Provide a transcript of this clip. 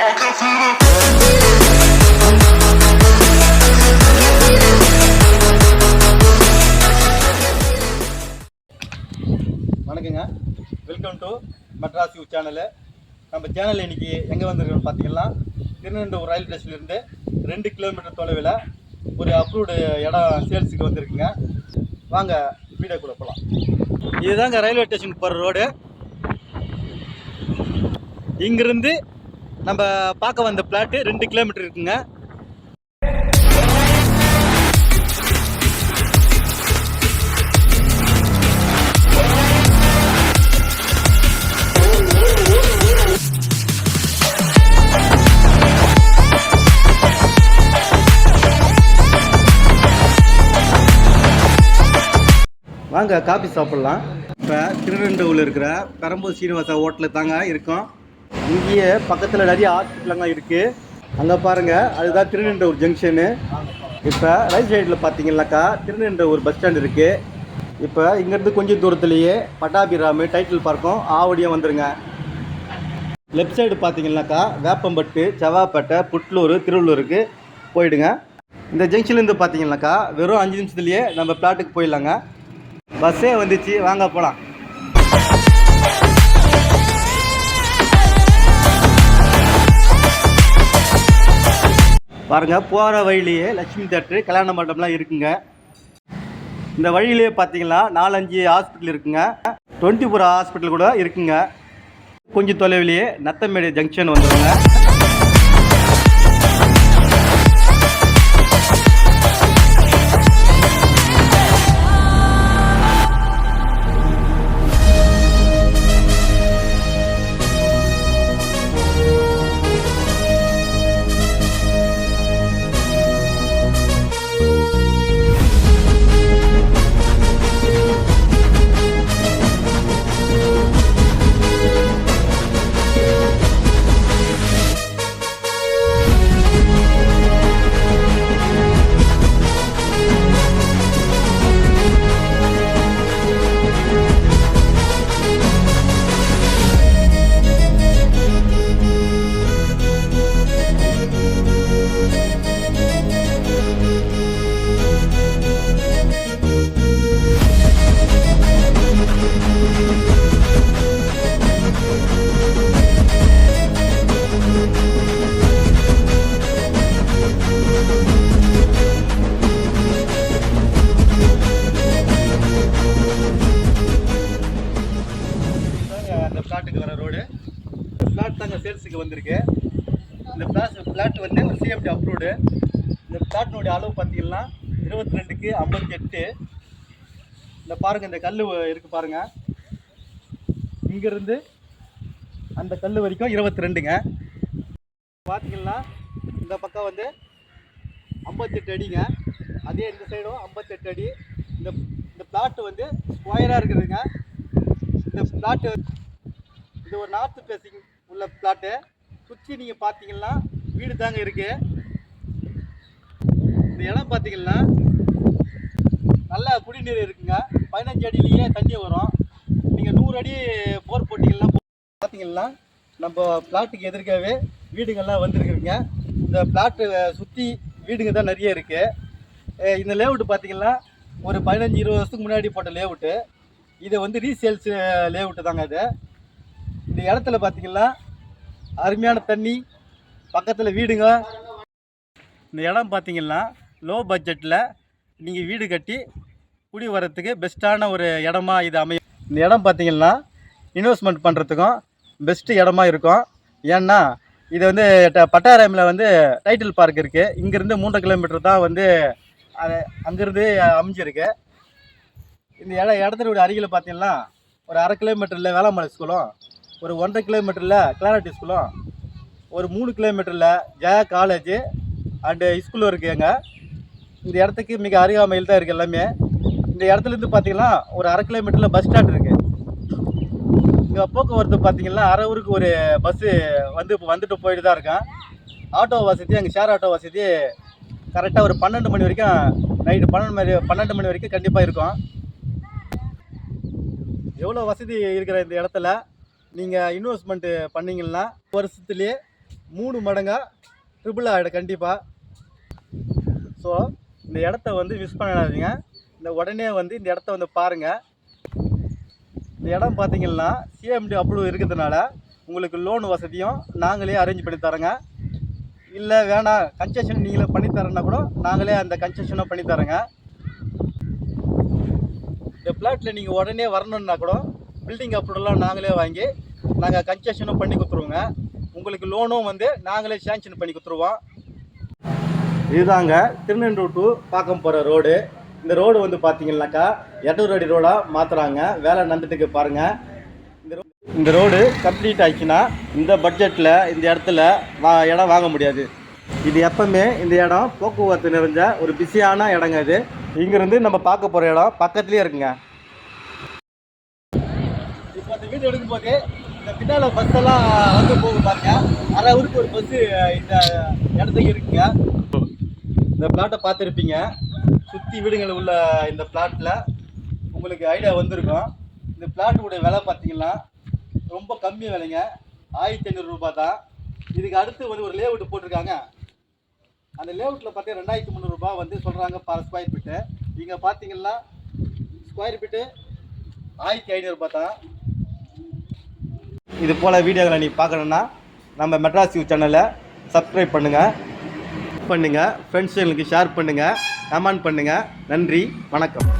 வணக்கங்க, welcome to Madras you channel. நம்ம channel இன்றைக்கி எங்கே வந்திருக்கோம்னு பார்த்தீங்கன்னா, திருநெல்வேலி ரயில்வே ஸ்டேஷன்லேருந்து 2 கிலோமீட்டர் தொலைவில் ஒரு அப்ரூவ்டு இடம் சேல்ஸுக்கு வந்திருக்குங்க. வாங்க வீடியோக்குள்ளே போகலாம். இதுதாங்க ரயில்வே ஸ்டேஷனுக்கு போகிற ரோடு. இங்கிருந்து நம்ம பார்க்க வந்த பிளாட்டு 2 கிலோமீட்டர் இருக்குங்க. வாங்க காஃபி சாப்பிட்லாம். இப்போ திருநெல்வேலியில் இருக்கிற பெரம்பூர் சீனிவாசா ஹோட்டலில் தாங்க இருக்கோம். இங்கேயே பக்கத்தில் நிறைய ஹாஸ்பிட்டலெலாம் இருக்குது. அங்கே பாருங்கள், அதுதான் திருநெல்வேலி ஜங்ஷனு. இப்போ ரைட் சைடில் பார்த்தீங்கன்னாக்கா திருநெல்வேலி ஒரு பஸ் ஸ்டாண்ட் இருக்குது. இப்போ இங்கேருந்து கொஞ்சம் தூரத்துலேயே பட்டாபிராமு, டைட்டில் பார்க்கும், ஆவடியும் வந்துடுங்க. லெஃப்ட் சைடு பார்த்தீங்கன்னாக்கா வேப்பம்பட்டு, செவ்வாப்பேட்டை, புட்லூர், திருவள்ளூருக்கு போயிடுங்க. இந்த ஜங்ஷன்லேருந்து பார்த்தீங்கன்னாக்கா வெறும் 5 நிமிஷத்துலேயே நம்ம பிளாட்டுக்கு போயிடலாங்க. பஸ்ஸே வந்துச்சு, வாங்க போகலாம். பாருங்கள், போகிற வழியிலேயே லட்சுமி தேட்டரு, கல்யாண மண்டபம்லாம் இருக்குங்க. இந்த வழியிலேயே பார்த்தீங்கன்னா 4-5 ஹாஸ்பிட்டல் இருக்குங்க. 24 ஹாஸ்பிட்டல் கூட இருக்குங்க. கொஞ்சம் தொலைவிலேயே நத்தமேடு ஜங்ஷன் வந்துடுங்க. பிளாட்டுக்கு வர ரோடு பிளாட் தாங்க சேல்ஸுக்கு வந்திருக்கு. இந்த பிளாட் வந்து ஒரு சிஎம்டி அப்ரூவ்டு. இந்த பிளாட்டினுடைய அளவு பார்த்தீங்கன்னா 22க்கு 58. இந்த பாருங்கள், இந்த கல் இருக்குது பாருங்கள், இங்கேருந்து அந்த கல் வரைக்கும் 22ங்க. பார்த்தீங்கன்னா இந்த பக்கம் வந்து 58 அடிங்க. அதே இந்த சைடும் 58 அடி. இந்த பிளாட்டு வந்து ஸ்கொயராக இருக்குதுங்க. இந்த பிளாட்டு இது ஒரு நார்த் ஃபேஸிங் உள்ள பிளாட்டு. சுற்றி நீங்கள் பார்த்தீங்கன்னா வீடு தாங்க இருக்குது. இந்த இடம் பார்த்தீங்கன்னா நல்லா குடிநீர் இருக்குங்க. 15 அடியிலேயே தண்ணி வரும். நீங்கள் 100 அடி போர் போட்டிங்கன்னா பார்த்தீங்கன்னா நம்ம பிளாட்டுக்கு எதிர்க்கவே வீடுங்கள்லாம் வந்துருக்குங்க. இந்த பிளாட்டு சுற்றி வீடுங்க தான் நிறைய இருக்குது. இந்த லேஅவுட்டு பார்த்தீங்கன்னா ஒரு 15-20 வருஷத்துக்கு முன்னாடி போட்ட லேஅவுட்டு. இதை வந்து ரீசேல்ஸ் லேஅவுட்டு தாங்க இது. இந்த இடத்துல பார்த்தீங்கன்னா அருமையான தண்ணி, பக்கத்தில் வீடுங்க. இந்த இடம் பார்த்தீங்கன்னா லோ பட்ஜெட்டில் நீங்கள் வீடு கட்டி குடி வரத்துக்கு பெஸ்ட்டான ஒரு இடமா இது அமையும். இந்த இடம் பார்த்தீங்கன்னா இன்வெஸ்ட்மெண்ட் பண்ணுறதுக்கும் பெஸ்ட்டு இடமா இருக்கும். ஏன்னா இது வந்து பட்டாராமில் வந்து டைட்டில் பார்க் இருக்குது. இங்கேருந்து 3 கிலோமீட்டர் தான் வந்து அது அங்கேருந்து அமைஞ்சிருக்கு. இந்த இடத்துல அருகில் பார்த்தீங்கன்னா ஒரு 1/2 கிலோமீட்டரில் வேளாண்மலை ஸ்கூலும், ஒரு 1.5 கிலோமீட்டரில் கிளாரிட்டி ஸ்கூலும், ஒரு 3 கிலோமீட்டரில் ஜெயா காலேஜு அண்டு ஸ்கூலும் இருக்குங்க. இந்த இடத்துக்கு மிக அருகாமையில் தான் இருக்குது எல்லாமே. இந்த இடத்துலேருந்து பார்த்தீங்கன்னா ஒரு 1/2 கிலோமீட்டரில் பஸ் ஸ்டாண்ட் இருக்குது. இங்கே போக்குவரத்து பார்த்தீங்கன்னா அரை ஊருக்கு ஒரு பஸ்ஸு வந்துட்டு போயிட்டு தான் இருக்கேன். ஆட்டோ வசதி, அங்கே ஷேர் ஆட்டோ வசதி கரெக்டாக ஒரு 12 மணி வரைக்கும், நைட்டு 12 மணி வரைக்கும் கண்டிப்பாக இருக்கும். எவ்வளோ வசதி இருக்கிற இந்த இடத்துல நீங்கள் இன்வெஸ்ட்மெண்ட்டு பண்ணிங்கன்னா வருஷத்துலேயே 3 மடங்காக ட்ரிபிள் ஆகிடும் கண்டிப்பாக. ஸோ இந்த இடத்த வந்து மிஸ் பண்ணாதீங்க. இந்த உடனே வந்து இந்த இடத்த வந்து பாருங்கள். இந்த இடம் பார்த்தீங்கன்னா சிஎம்டி அப்ரூவ் இருக்கிறதுனால உங்களுக்கு லோன் வசதியும் நாங்களே அரேஞ்ச் பண்ணி தரோங்க. இல்லை வேணாம் கன்செஷன் நீங்களே பண்ணித்தரேன்னா கூட நாங்களே அந்த கன்செஷனும் பண்ணித்தரோங்க. இந்த பிளாட்டில் நீங்கள் உடனே வரணுன்னா கூட பில்டிங் அப்ரூவெல்லாம் நாங்களே வாங்கி நாங்கள் கன்செஷனும் பண்ணி கொடுத்துருவோங்க. உங்களுக்கு லோனும் வந்து நாங்களே சேங்ஷன் பண்ணி கொடுத்துருவோம். இதுதாங்க திருநெல்வேலி டு பாக்கம் போகிற ரோடு. இந்த ரோடு வந்து பார்த்தீங்கன்னாக்கா 200 அடி ரோடாக மாற்றுறாங்க. வேலை நடந்துட்டுக்கு பாருங்கள். இந்த ரோடு கம்ப்ளீட் ஆயிடுச்சுன்னா இந்த பட்ஜெட்டில் இந்த இடத்துல இடம் வாங்க முடியாது. இது எப்பவுமே இந்த இடம் போக்குவரத்து நிறைஞ்ச ஒரு பிஸியான இடங்க. இது இங்கேருந்து நம்ம பார்க்க போகிற இடம் பக்கத்துலேயே இருக்குங்க. இப்போ இந்த வீடு எடுக்கும்போது இந்த பின்னால் பஸ்ஸெல்லாம் வந்து போகும் பாருங்க. அரை ஊருக்கு ஒரு பஸ்ஸு இந்த இடத்துக்கு இருக்குங்க. இந்த பிளாட்டை பார்த்துருப்பீங்க. சுற்றி வீடுகள் உள்ள இந்த பிளாட்டில் உங்களுக்கு ஐடியா வந்திருக்கும். இந்த பிளாட்டுடைய விலை பார்த்தீங்கன்னா ரொம்ப கம்மி விலைங்க, 1500 ரூபாய் தான். இதுக்கு அடுத்து வந்து ஒரு லேஅவுட் போட்டிருக்காங்க. அந்த லேஅவுட்டில் பார்த்தீங்கன்னா 2300 ரூபாய் வந்து சொல்கிறாங்க பர் ஸ்கொயர் ஃபீட்டு. இங்கே பார்த்தீங்கன்னா ஸ்கொயர் ஃபீட்டு 1500 ரூபாய் தான். இது போல் வீடியோகளை நீ பார்க்கணுன்னா நம்ம மெட்ராஸ் வியூ சேனலை சப்ஸ்கிரைப் பண்ணுங்கள், ஃப்ரெண்ட்ஸுங்களுக்கு ஷேர் பண்ணுங்கள், கமெண்ட் பண்ணுங்கள். நன்றி, வணக்கம்.